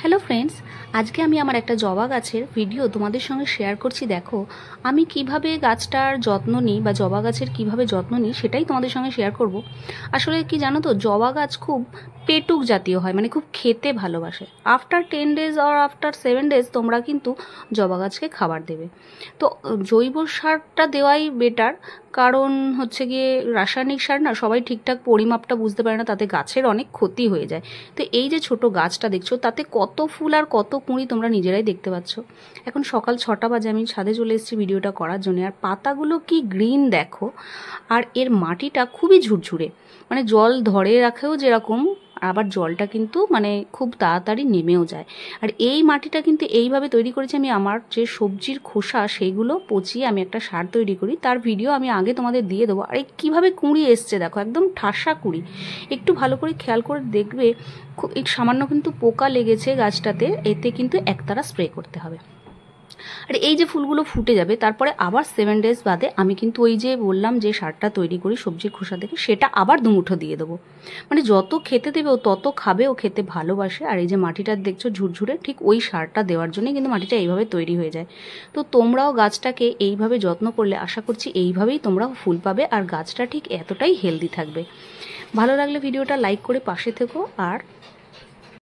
Hello friends, আজকে আমি আমার একটা জবা গাছের ভিডিও তোমাদের সঙ্গে শেয়ার করছি। দেখো আমি কিভাবে গাছটার যত্ন নিই বা জবা গাছের কিভাবে যত্ন নিই সেটাই তোমাদের সঙ্গে শেয়ার করব। আসলে কি জানো তো, জবা গাছ খুব পেটুক জাতীয় হয়, মানে খুব খেতে ভালোবাসে। আফটার 10 ডেজ আর আফটার 7 ডেজ তোমরা কিন্তু জবা গাছকে খাবার দেবে। তো জৈব সারটা দেওয়াই বেটার, কারণ হচ্ছে গিয়ে রাসায়নিক সার না সবাই ঠিকঠাক পরিমাপটা বুঝতে পারে না, তাতে গাছের অনেক ক্ষতি হয়ে যায়। তো এই যে ছোট গাছটা দেখছো, তাতে কত ফুল আর কত কুঁড়ি তোমরা নিজেরাই দেখতে পাচ্ছ। এখন সকাল 6টা বাজে, আমি ছাদে চলে এসেছি ভিডিওটা করার জন্য। আর পাতাগুলো কি গ্রিন দেখো, আর এর মাটিটা খুবই ঝুরঝুরে, মানে জল ধরে রাখেও যেরকম, আবার জলটা কিন্তু মানে খুব তাড়াতাড়ি নেমেও যায়। আর এই মাটিটা কিন্তু এইভাবে তৈরি করেছি আমি। আমার যে সবজির খোসা সেইগুলো পচিয়ে আমি একটা সার তৈরি করি, তার ভিডিও আমি আগে তোমাদের দিয়ে দেবো। আর এই কীভাবে কুঁড়ি এসছে দেখো, একদম ঠাসা কুঁড়ি। একটু ভালো করে খেয়াল করে দেখবে, খুব সামান্য কিন্তু পোকা লেগেছে গাছটাতে, এতে কিন্তু একতারা স্প্রে করতে হবে। আর এই যে ফুলগুলো ফুটে যাবে, তারপরে আবার 7 ডেজ বাদে আমি কিন্তু ওই যে বললাম যে সারটা তৈরি করি সবজির খোসা থেকে, সেটা আবার 2 মুঠো দিয়ে দেবো। মানে যত খেতে দেবে ও তত খাবে, ও খেতে ভালোবাসে। আর এই যে মাটিটা দেখছো ঝুরঝুরে, ঠিক ওই সারটা দেওয়ার জন্যই কিন্তু মাটিটা এইভাবে তৈরি হয়ে যায়। তো তোমরাও গাছটাকে এইভাবে যত্ন করলে আশা করছি এইভাবেই তোমরাও ফুল পাবে, আর গাছটা ঠিক এতটাই হেলদি থাকবে। ভালো লাগলে ভিডিওটা লাইক করে পাশে থেকো, আর